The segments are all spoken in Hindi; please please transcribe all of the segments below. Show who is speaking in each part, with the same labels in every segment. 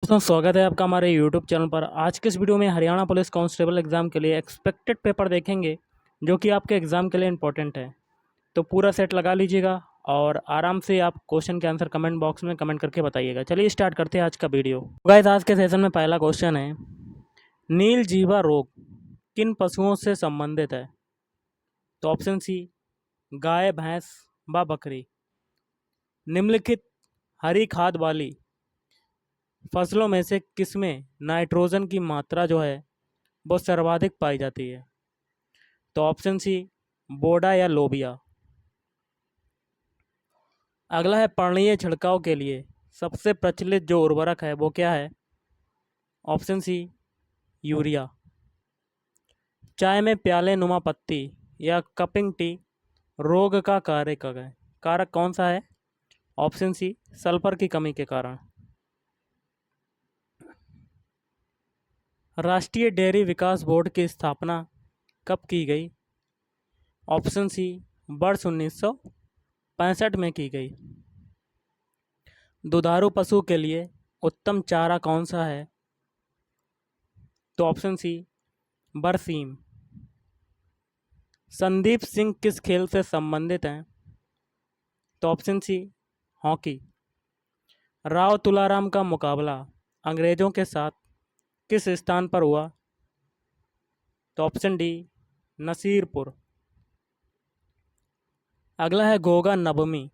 Speaker 1: दोस्तों स्वागत है आपका हमारे YouTube चैनल पर। आज के इस वीडियो में हरियाणा पुलिस कांस्टेबल एग्ज़ाम के लिए एक्सपेक्टेड पेपर देखेंगे जो कि आपके एग्ज़ाम के लिए इम्पोर्टेंट है। तो पूरा सेट लगा लीजिएगा और आराम से आप क्वेश्चन के आंसर कमेंट बॉक्स में कमेंट करके बताइएगा। चलिए स्टार्ट करते हैं आज का वीडियो। गाइस आज के सेशन में पहला क्वेश्चन है, नील जीवा रोग किन पशुओं से संबंधित है? तो ऑप्शन सी गाय, भैंस व बकरी। निम्नलिखित हरी खाद वाली फसलों में से किसमें नाइट्रोजन की मात्रा जो है वो सर्वाधिक पाई जाती है? तो ऑप्शन सी बोडा या लोबिया। अगला है पर्णीय छिड़काव के लिए सबसे प्रचलित जो उर्वरक है वो क्या है? Option C urea. चाय में प्याले नुमा पत्ती या कपिंग टी रोग का कारक कौन सा है? ऑप्शन सी सल्फर की कमी के कारण। राष्ट्रीय डेयरी विकास बोर्ड की स्थापना कब की गई? ऑप्शन सी वर्ष 1965 में की गई। दुधारू पशु के लिए उत्तम चारा कौन सा है? तो ऑप्शन सी बरसीम। संदीप सिंह किस खेल से संबंधित हैं? तो option C hockey. Rao Tularam का मुकाबला अंग्रेजों के साथ किस स्थान पर हुआ? तो ऑप्शन डी नसीरपुर। अगला है गोगा नवमी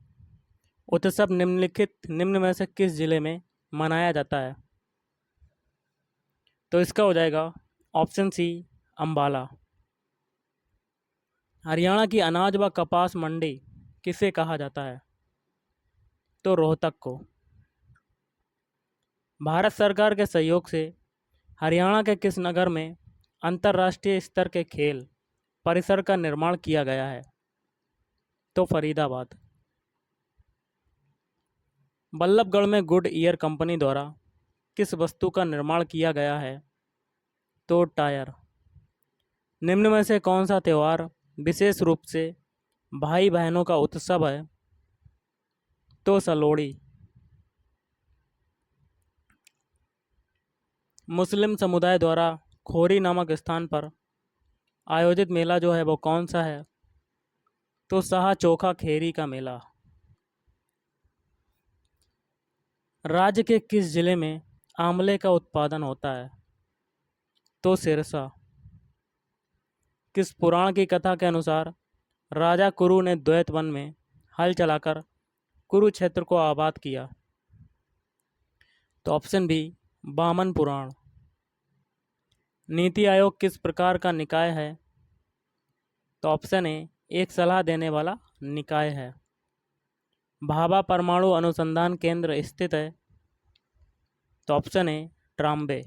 Speaker 1: उत्सव निम्न में से किस जिले में मनाया जाता है? तो इसका हो जाएगा ऑप्शन सी अंबाला। हरियाणा की अनाज व कपास मंडी किसे कहा जाता है? तो रोहतक को। भारत सरकार के सहयोग से हरियाणा के किस नगर में अंतर्राष्ट्रीय स्तर के खेल परिसर का निर्माण किया गया है? तो फरीदाबाद। बल्लभगढ़ में गुड ईयर कंपनी द्वारा किस वस्तु का निर्माण किया गया है? तो टायर। निम्न में से कौन सा त्यौहार विशेष रूप से भाई बहनों का उत्सव है? तो सलोड़ी। मुस्लिम समुदाय द्वारा खोरी नामक स्थान पर आयोजित मेला जो है वो कौन सा है? तो शाह चोखा खेरी का मेला। राज्य के किस जिले में आंवले का उत्पादन होता है? तो सिरसा। किस पुराण की कथा के अनुसार राजा कुरु ने द्वैत वन में हल चलाकर कुरुक्षेत्र को आबाद किया? तो ऑप्शन बी वामन पुराण। नीति आयोग किस प्रकार का निकाय है? तो ऑप्शन ए एक सलाह देने वाला निकाय है। भाभा परमाणु अनुसंधान केंद्र स्थित है? तो ऑप्शन ए ट्राम्बे।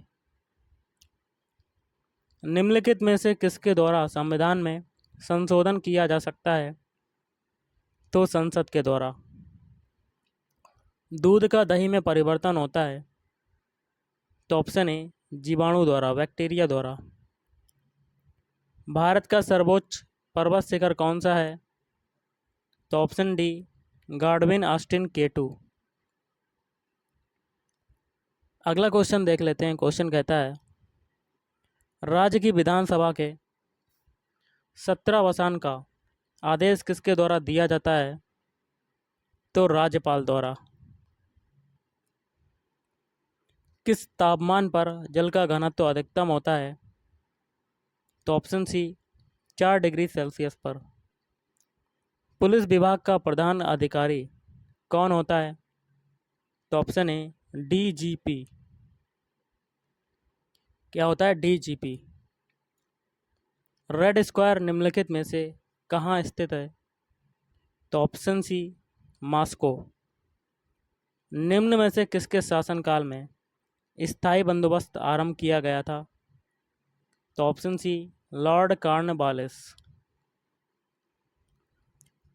Speaker 1: निम्नलिखित में से किसके द्वारा संविधान में संशोधन किया जा सकता है? तो संसद के द्वारा। दूध का दही में परिवर्तन होता है? तो ऑप्शन ए जीवाणु द्वारा, बैक्टीरिया द्वारा। भारत का सर्वोच्च पर्वत शिखर कौन सा है? तो option D Godwin Austin K2। अगला क्वेश्चन देख लेते हैं। क्वेश्चन कहता है, राज्य की विधानसभा के सत्रावसान का आदेश किसके द्वारा दिया जाता है? तो राज्यपाल द्वारा। किस तापमान पर जल का घनत्व अधिकतम होता है? तो ऑप्शन सी 4 डिग्री सेल्सियस पर। पुलिस विभाग का प्रधान अधिकारी कौन होता है? तो ऑप्शन ए DGP। क्या होता है? DGP। रेड स्क्वायर निम्नलिखित में से कहाँ स्थित है? तो ऑप्शन सी मॉस्को। निम्न में से किसके शासनकाल में स्थायी बंदोबस्त आरंभ किया गया था? तो option C Lord Cornwallis.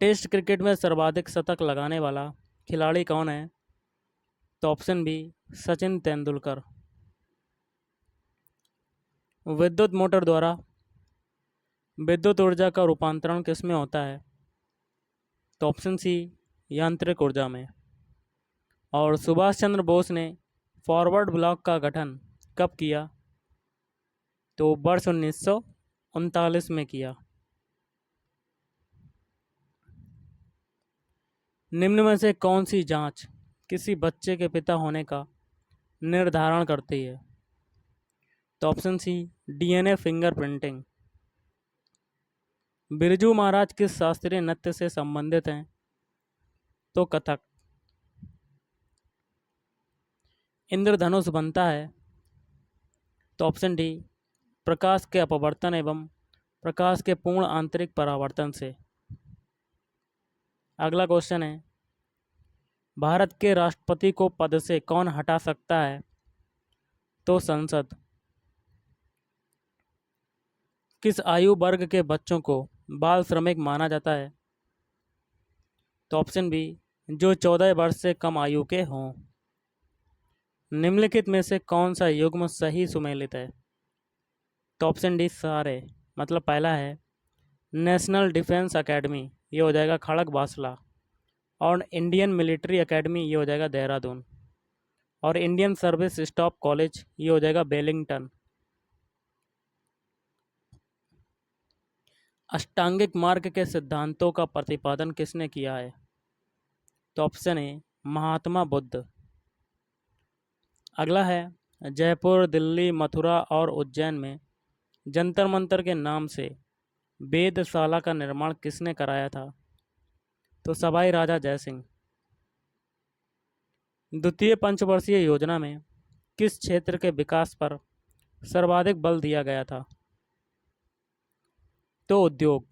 Speaker 1: Test cricket में सर्वाधिक शतक लगाने वाला खिलाड़ी कौन है? तो ऑप्शन बी सचिन तेंदुलकर। विद्युत मोटर द्वारा विद्युत ऊर्जा का रूपांतरण किस में होता है? तो ऑप्शन सी यांत्रिक ऊर्जा में। और सुभाष चंद्र बोस ने फॉरवर्ड ब्लॉक का गठन कब किया? तो वर्ष 1939 में किया। निम्न में से कौन सी जांच किसी बच्चे के पिता होने का निर्धारण करती है? तो option C, DNA fingerprinting. Birju Maharaj किस शास्त्रीय नृत्य से संबंधित हैं? तो कथक। इंद्रधनुष बनता है? तो ऑप्शन डी, प्रकाश के अपवर्तन एवं प्रकाश के पूर्ण आंतरिक परावर्तन से। अगला क्वेश्चन है, भारत के राष्ट्रपति को पद से कौन हटा सकता है? तो संसद। किस आयु वर्ग के बच्चों को बाल श्रमिक माना जाता है? तो ऑप्शन बी, जो 14 वर्ष से कम आयु के हों। निम्नलिखित में से कौन सा युग्म सही सुमेलित है? तो ऑप्शन डी सारे, मतलब पहला है नेशनल डिफेंस एकेडमी, ये हो जाएगा खड़ग वासला। और इंडियन मिलिट्री एकेडमी, ये हो जाएगा देहरादून। और इंडियन सर्विस स्टाफ कॉलेज, ये हो जाएगा वेलिंगटन। अष्टांगिक मार्ग के सिद्धांतों का प्रतिपादन किसने किया है? तो ऑप्शन ए, महात्मा बुद्ध। अगला है, जयपुर, दिल्ली, मथुरा और उज्जैन में जंतर मंतर के नाम से वेदशाला का निर्माण किसने कराया था? तो सवाई राजा जयसिंह। द्वितीय पंचवर्षीय योजना में किस क्षेत्र के विकास पर सर्वाधिक बल दिया गया था? तो उद्योग।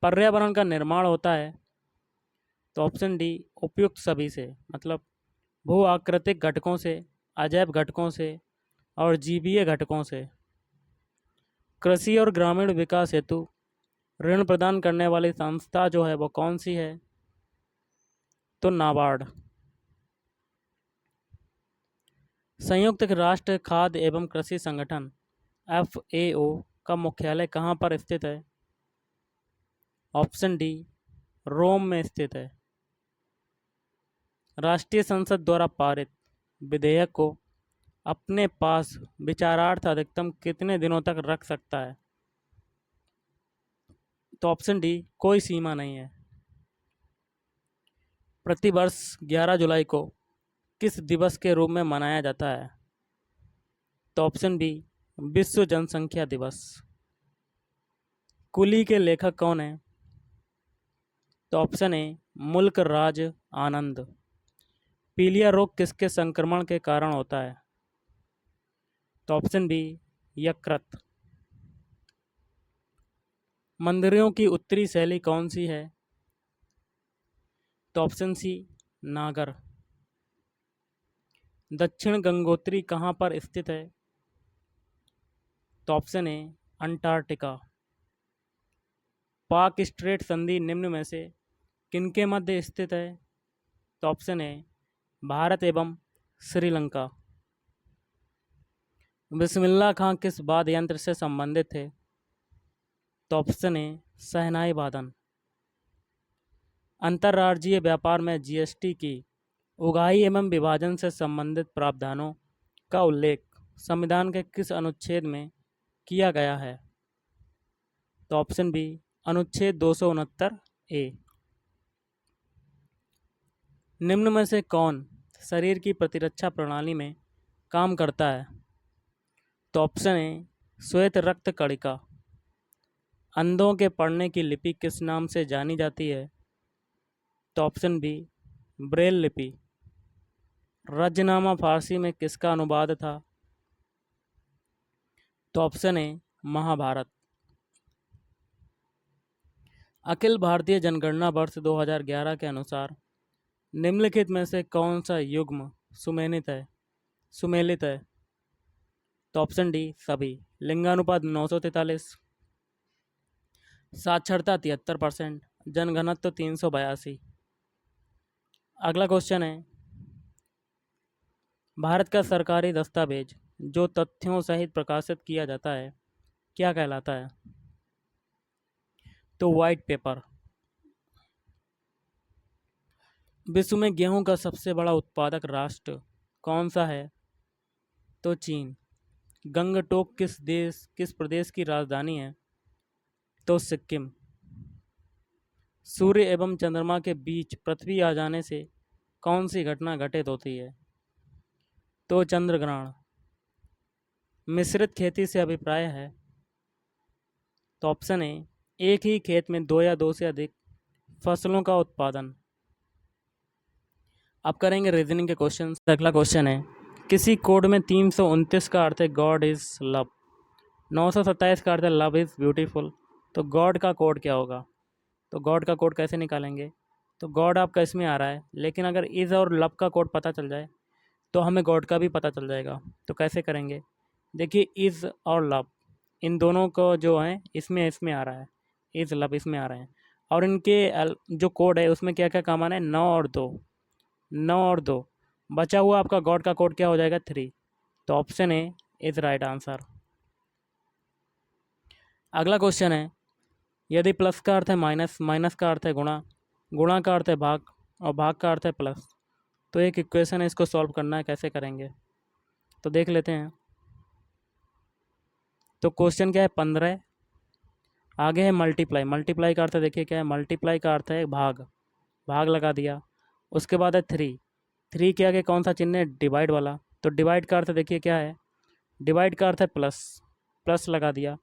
Speaker 1: पर्यावरण का निर्माण होता है? तो ऑप्शन डी, उपयुक्त सभी से, मतलब भू आकृतिक घटकों से, अजैव घटकों से और जीवीय घटकों से। कृषि और ग्रामीण विकास हेतु ऋण प्रदान करने वाली संस्था जो है वो कौन सी है? तो नाबार्ड। संयुक्त राष्ट्र खाद्य एवं कृषि संगठन FAO का मुख्यालय कहाँ पर स्थित है? ऑप्शन डी, रोम में स्थित है। राष्ट्रीय संसद द्वारा पारित विधेयक को अपने पास विचारार्थ अधिकतम कितने दिनों तक रख सकता है? तो ऑप्शन डी, कोई सीमा नहीं है। प्रतिवर्ष 11 जुलाई को किस दिवस के रूप में मनाया जाता है? तो ऑप्शन बी, विश्व जनसंख्या दिवस। कुली के लेखक कौन है? तो ऑप्शन ए, मुल्क राज आनंद। पीलिया रोग किसके संक्रमण के कारण होता है? तो ऑप्शन बी, यकृत। मंदिरों की उत्तरी शैली कौन सी है? तो ऑप्शन सी, नागर। दक्षिण गंगोत्री कहाँ पर स्थित है? तो ऑप्शन ए, अंटार्कटिका। पाक स्ट्रेट संधि निम्न में से किनके मध्य स्थित है? तो ऑप्शन ए, भारत एवं श्रीलंका। बिस्मिल्लाह खां किस वाद्य यंत्र से संबंधित थे? तो ऑप्शन ए, शहनाई वादन। अंतर्राज्यीय व्यापार में जीएसटी की उगाही एवं विभाजन से संबंधित प्रावधानों का उल्लेख संविधान के किस अनुच्छेद में किया गया है? तो ऑप्शन बी, अनुच्छेद 269 ए। निम्न में से कौन शरीर की प्रतिरक्षा प्रणाली में काम करता है? तो ऑप्शन ए, श्वेत रक्त कणिका। अंधों के पढ़ने की लिपि किस नाम से जानी जाती है? तो ऑप्शन बी, ब्रेल लिपि। रजनामा फारसी में किसका अनुवाद था? तो ऑप्शन ए, महाभारत। अखिल भारतीय जनगणना वर्ष 2011 के अनुसार निम्नलिखित में से कौन सा युग्म सुमेलित है? तो ऑप्शन डी, सभी। लिंगानुपात 943, साक्षरता 73%, जनघनत्व 382। अगला क्वेश्चन है, भारत का सरकारी दस्तावेज जो तथ्यों सहित प्रकाशित किया जाता है क्या कहलाता है? तो व्हाइट पेपर। विश्व में गेहूं का सबसे बड़ा उत्पादक राष्ट्र कौन सा है? तो चीन। गंगटोक किस प्रदेश की राजधानी है? तो सिक्किम। सूर्य एवं चंद्रमा के बीच पृथ्वी आ जाने से कौन सी घटना घटित होती है? तो चंद्र ग्रहण। मिश्रित खेती से अभिप्राय है? तो ऑप्शन ए, एक ही खेत में दो या दो से अधिक फसलों का उत्पादन। अब करेंगे रीजनिंग के क्वेश्चन। अगला क्वेश्चन है, किसी कोड में 329 का अर्थ है गॉड इज लव, 927 का अर्थ है लव इज ब्यूटीफुल, तो गॉड का कोड क्या होगा? तो गॉड का कोड कैसे निकालेंगे? तो गॉड आपका इसमें आ रहा है, लेकिन अगर इज़ और लव का कोड पता चल जाए तो हमें गॉड का भी पता चल जाएगा। तो कैसे करेंगे? देखिए, इज़ और लव इन दोनों को जो है इसमें आ रहा है, इज़ लव इसमें आ रहे हैं, और इनके जो कोड है उसमें क्या क्या काम आना है? 9 और 2 बचा हुआ आपका गॉड का कोड क्या हो जाएगा? 3। तो option A is right answer. अगला क्वेश्चन है, यदि प्लस का अर्थ है माइनस, माइनस का अर्थ है गुणा, गुणा का अर्थ है भाग और भाग का अर्थ है प्लस, तो एक इक्वेशन है, इसको सॉल्व करना है। कैसे करेंगे? तो देख लेते हैं। तो क्वेश्चन क्या है? 15, आगे है मल्टीप्लाई, मल्टीप्लाई का अर्थ देखिए क्या है? मल्टीप्लाई का अर्थ है भाग, भाग लगा दिया। उसके बाद है 3, 3 के आगे कौन सा चिन्ह है? डिवाइड वाला, तो डिवाइड का अर्थ देखिए क्या है? डिवाइड का अर्थ है प्लस, प्लस लगा दिया।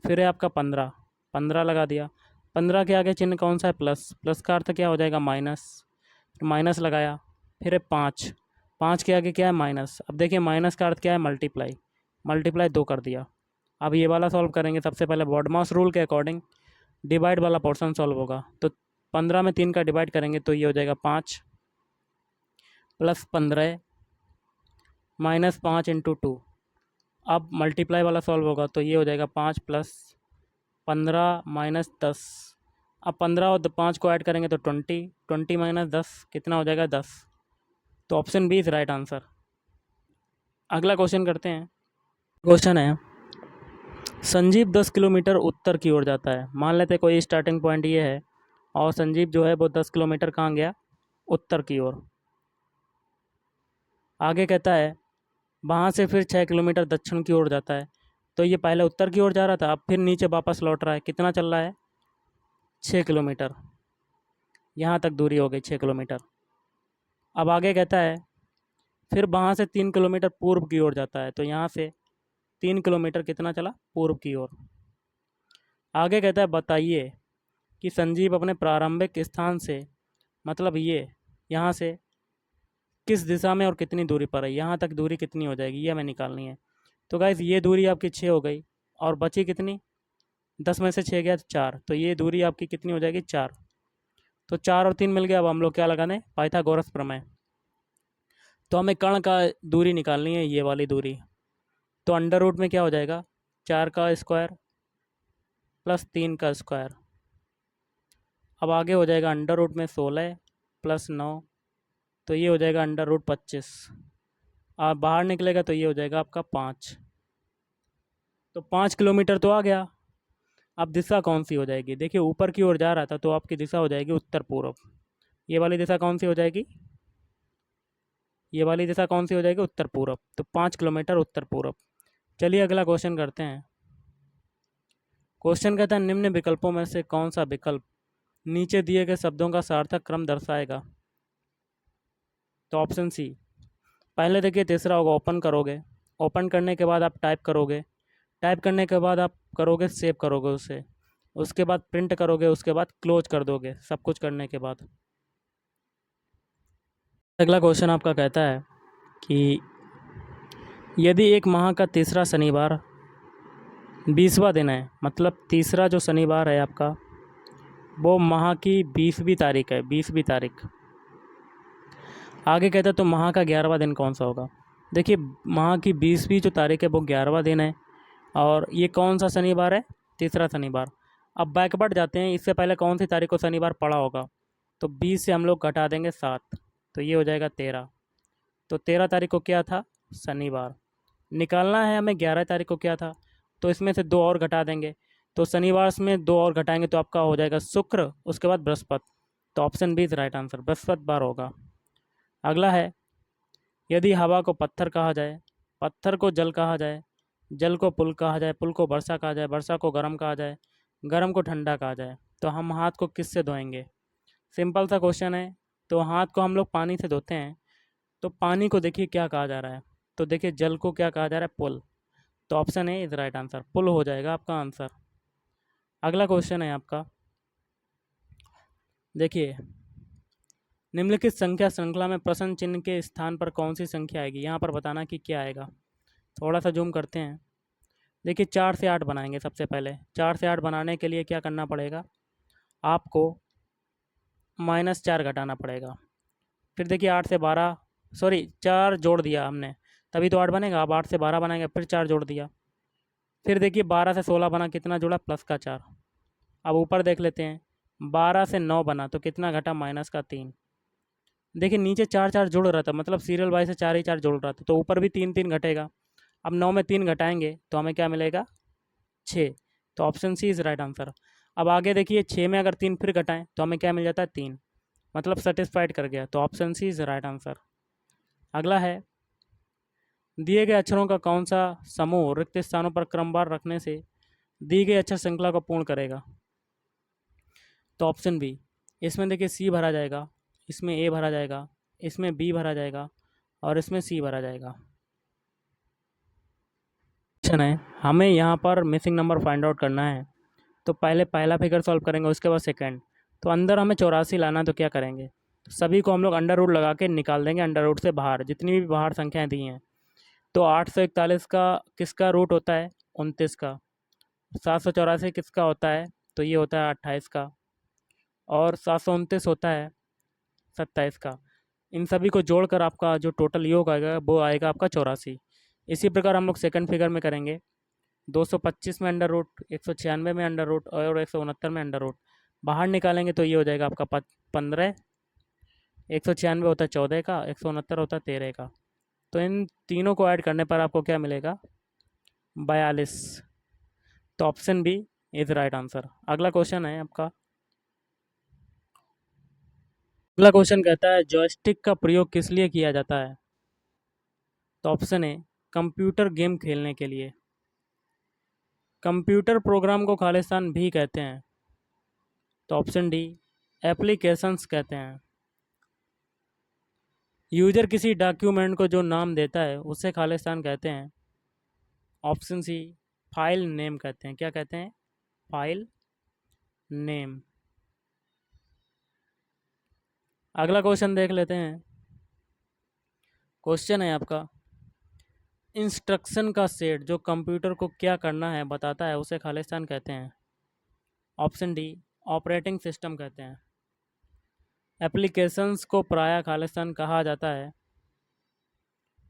Speaker 1: फिर है आपका 15, 15 लगा दिया। 15 के आगे चिन्ह कौन सा है? प्लस, प्लस का अर्थ क्या हो जाएगा? माइनस, माइनस लगाया। फिर है 5, 5 के आगे क्या है? माइनस। अब देखिए माइनस का अर्थ क्या है? मल्टीप्लाई, मल्टीप्लाई 2 कर दिया। अब ये वाला सॉल्व करेंगे। सबसे पहले बॉडमास रूल के अकॉर्डिंग डिवाइड वाला पोर्शन सॉल्व होगा। तो 15 में 3 का डिवाइड करेंगे तो ये हो जाएगा 5 प्लस 15 माइनस 5 इंटू 2। अब मल्टीप्लाई वाला सॉल्व होगा तो ये हो जाएगा 5 प्लस 15 माइनस 10। अब 15 और 5 को ऐड करेंगे तो 20, 20 माइनस 10 कितना हो जाएगा? 10। तो option B is right answer. अगला क्वेश्चन करते हैं। क्वेश्चन है, संजीव 10 किलोमीटर उत्तर की ओर जाता है। मान लेते हैं कोई स्टार्टिंग पॉइंट ये है और संजीव जो है वो 10 किलोमीटर कहाँ गया? उत्तर की ओर। आगे कहता है वहाँ से फिर 6 किलोमीटर दक्षिण की ओर जाता है। तो ये पहले उत्तर की ओर जा रहा था, अब फिर नीचे वापस लौट रहा है। कितना चल रहा है? 6 किलोमीटर। यहाँ तक दूरी हो गई 6 किलोमीटर। अब आगे कहता है फिर वहाँ से 3 किलोमीटर पूर्व की ओर जाता है। तो यहाँ से 3 किलोमीटर कितना चला? पूर्व की ओर। आगे कहता है बताइए कि संजीव अपने प्रारंभिक स्थान से, मतलब ये यहाँ से किस दिशा में और कितनी दूरी पर है, यहाँ तक दूरी कितनी हो जाएगी, ये हमें निकालनी है। तो गाइस ये दूरी आपकी 6 हो गई और बची कितनी? 10 में से 6 गया तो 4, तो ये दूरी आपकी कितनी हो जाएगी? 4। तो 4 और 3 मिल गया। अब हम लोग क्या लगाने? पाइथागोरस प्रमेय। तो हमें कर्ण का दूरी निकालनी है, ये वाली दूरी। तो अंडर रूट में क्या हो जाएगा? 4 का स्क्वायर प्लस 3 का स्क्वायर। अब आगे हो जाएगा अंडर रूट में 16 प्लस 9, तो ये हो जाएगा अंडर रूट 25। आप बाहर निकलेगा तो ये हो जाएगा आपका 5। तो 5 किलोमीटर तो आ गया। अब दिशा कौन सी हो जाएगी? देखिए ऊपर की ओर जा रहा था तो आपकी दिशा हो जाएगी उत्तर पूर्व। ये वाली दिशा कौन सी हो जाएगी? ये वाली दिशा कौन सी हो जाएगी? उत्तर पूर्व। तो 5 किलोमीटर उत्तर पूर्व। चलिए अगला क्वेश्चन करते हैं। क्वेश्चन कहता है निम्न विकल्पों में से कौन सा विकल्प नीचे दिए गए शब्दों का सार्थक क्रम दर्शाएगा? तो ऑप्शन सी। पहले देखिए तीसरा होगा, ओपन करोगे, ओपन करने के बाद आप टाइप करोगे, टाइप करने के बाद आप करोगे सेव करोगे उसे, उसके बाद प्रिंट करोगे, उसके बाद क्लोज कर दोगे, सब कुछ करने के बाद। अगला क्वेश्चन आपका कहता है कि यदि एक माह का तीसरा शनिवार 20वां दिन है, मतलब तीसरा जो शनिवार है आपका वो माह की 20वीं तारीख है, 20वीं तारीख। आगे कहता है तो माह का 11वां दिन कौन सा होगा? देखिए माह की 20वीं जो तारीख है वो 11वां दिन है और ये कौन सा शनिवार है? तीसरा शनिवार। अब बैकवर्ड जाते हैं, इससे पहले कौन सी तारीख को शनिवार पड़ा होगा? तो 20 से हम लोग घटा देंगे 7, तो ये हो जाएगा 13। तो 13 तारीख को क्या था? शनिवार। निकालना है हमें 11 तारीख को क्या था, तो इसमें से 2 और घटा देंगे। तो शनिवार में 2 और घटाएंगे तो आपका हो जाएगा शुक्र, उसके बाद बृहस्पति। तो option B is right answer, बृहस्पतिवार होगा। अगला है यदि हवा को पत्थर कहा जाए, पत्थर को जल कहा जाए, जल को पुल कहा जाए, पुल को वर्षा कहा जाए, वर्षा को गर्म कहा जाए, गर्म को ठंडा कहा जाए, तो हम हाथ को किससे धोएंगे? सिंपल सा क्वेश्चन है। तो हाथ को हम लोग पानी से धोते हैं, तो पानी को देखिए क्या कहा जा रहा है, तो देखिए जल को क्या कहा जा रहा है? पुल। तो option A is right answer, पुल हो जाएगा आपका आंसर। अगला क्वेश्चन है आपका, देखिए निम्नलिखित संख्या श्रृंखला में प्रश्न चिन्ह के स्थान पर कौन सी संख्या आएगी? यहाँ पर बताना कि क्या आएगा। थोड़ा सा जूम करते हैं। देखिए 4 से 8 बनाएंगे। सबसे पहले 4 से 8 बनाने के लिए क्या करना पड़ेगा? आपको -4 घटाना पड़ेगा। फिर देखिए 8 से 12, सॉरी 4 जोड़ दिया हमने, तभी तो 8 बनेगा। अब 8 से 12 बनाएंगे, फिर 4 जोड़ दिया। फिर देखिए 12 से 16 बना, कितना जुड़ा? प्लस का 4। अब ऊपर देख लेते हैं, 12 से 9 बना तो कितना घटा? -3। देखिए नीचे 4 4 जुड़ रहा था, मतलब सीरियल वाइज से 4 ही 4 जुड़ रहा था, तो ऊपर भी 3 3 घटेगा। अब 9 में 3 घटाएंगे तो हमें क्या मिलेगा? 6। तो option C is right answer. अब आगे देखिए 6 में अगर 3 फिर घटाएं तो हमें क्या मिल जाता है? 3। मतलब सेटिस्फाइड कर गया, तो option C is right answer. अगला है, दिए गए अक्षरों का कौन सा समूह रिक्त स्थानों पर क्रमवार रखने से दी गई अक्षर श्रृंखला को पूर्ण करेगा? तो ऑप्शन बी। इसमें देखिए सी भरा जाएगा, इसमें ए भरा जाएगा, इसमें बी भरा जाएगा और इसमें सी भरा जाएगा। क्वेश्चन है, हमें यहाँ पर मिसिंग नंबर फाइंड आउट करना है। तो पहले पहला फिगर सॉल्व करेंगे, उसके बाद सेकंड। तो अंदर हमें 84 लाना है, तो क्या करेंगे? तो सभी को हम लोग अंडर रूट लगा के निकाल देंगे, अंडर रूट से बाहर जितनी भी बाहर संख्याएं दी हैं। तो 841 का किसका रूट होता है? 29 का। 784 किसका होता है? तो ये होता है 28 का। और 729 होता है 27 का। इन सभी को जोड़कर आपका जो टोटल योग आएगा वो आएगा आपका 84। इसी प्रकार हम लोग सेकंड फिगर में करेंगे। 225 में अंडर रूट, 196 में अंडर रूट और 169 में अंडर रूट बाहर निकालेंगे तो ये हो जाएगा आपका 15। 196 होता है 14 का, 169 होता है 13 का। तो इन तीनों को ऐड करने पर आपको क्या मिलेगा? 42। तो option B is right answer. अगला क्वेश्चन है आपका, अगला क्वेश्चन कहता है जॉयस्टिक का प्रयोग किस लिए किया जाता है? तो ऑप्शन ए कंप्यूटर गेम खेलने के लिए, कंप्यूटर प्रोग्राम को खालिस्तान भी कहते हैं। तो ऑप्शन डी एप्लीकेशंस कहते हैं। यूजर किसी डॉक्यूमेंट को जो नाम देता है उसे खालिस्तान कहते हैं। ऑप्शन सी फाइल नेम कहते हैं। क्या कहते हैं? File name. अगला क्वेश्चन देख लेते हैं। क्वेश्चन है आपका, इंस्ट्रक्शन का सेट जो कंप्यूटर को क्या करना है बताता है उसे खालिस्तान कहते हैं। ऑप्शन डी ऑपरेटिंग सिस्टम कहते हैं। एप्लीकेशंस को प्रायः खालिस्तान कहा जाता है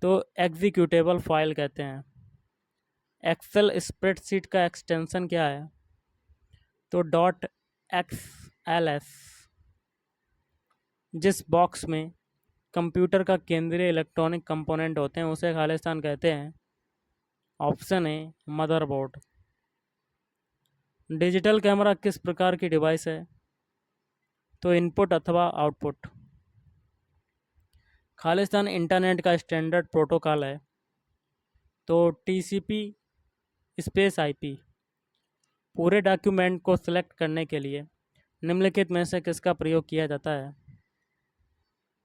Speaker 1: तो एग्जीक्यूटेबल फाइल कहते हैं। एक्सेल स्प्रेडशीट का एक्सटेंशन क्या है? तो .xls। जिस बॉक्स में कंप्यूटर का केंद्रीय इलेक्ट्रॉनिक कंपोनेंट होते हैं उसे खालिस्तान कहते हैं। Option A motherboard. Digital camera किस प्रकार की डिवाइस है? तो इनपुट अथवा आउटपुट। खालिस्तान इंटरनेट का स्टैंडर्ड प्रोटोकॉल है तो टीसीपी स्पेस आईपी। पूरे डॉक्यूमेंट को सिलेक्ट करने के लिए निम्नलिखित में से किसका प्रयोग किया जाता है?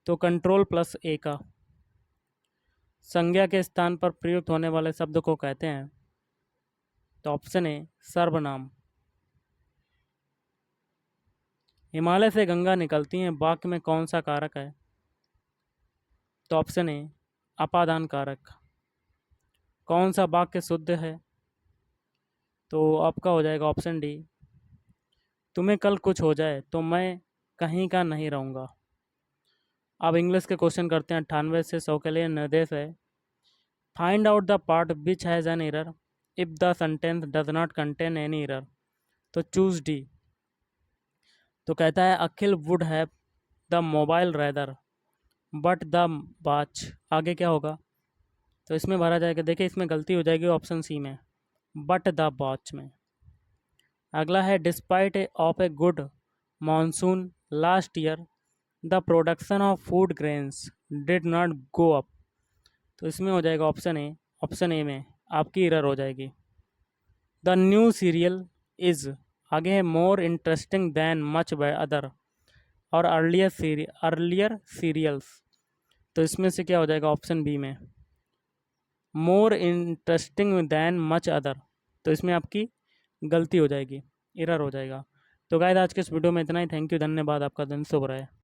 Speaker 1: तो Ctrl+A का। संज्ञा के स्थान पर प्रयुक्त होने वाले शब्द को कहते हैं। तो ऑप्शन ए सर्वनाम। हिमालय से गंगा निकलती हैं, वाक्य में कौन सा कारक है? तो ऑप्शन ए अपादान कारक। कौन सा वाक्य शुद्ध है? तो आपका हो जाएगा ऑप्शन डी तुम्हें कल कुछ हो जाए तो मैं कहीं का नहीं रहूँगा। अब इंग्लिश के क्वेश्चन करते हैं। 98 से 100 के लिए निर्देश है, find out the part which has an error if the sentence does not contain any error. तो चूज डी। तो कहता है Akhil would have the mobile rather but the watch. आगे क्या होगा? तो इसमें भरा जाएगा, देखिए इसमें गलती हो जाएगी ऑप्शन सी में, बट द वॉच में। अगला है despite of a good monsoon last year the production of food grains did not go up तो इसमें हो जाएगा ऑप्शन ए में आपकी एरर हो जाएगी। द न्यू सीरियल इज़, आगे है more interesting than much by other और अर्लियर सीरियल्स। तो इसमें से क्या हो जाएगा ऑप्शन बी में more interesting than much other. तो इसमें आपकी गलती हो जाएगी, एरर हो जाएगा। तो गाइस आज के इस वीडियो में इतना ही। थैंक यू, धन्यवाद, आपका दिन शुभ रहे।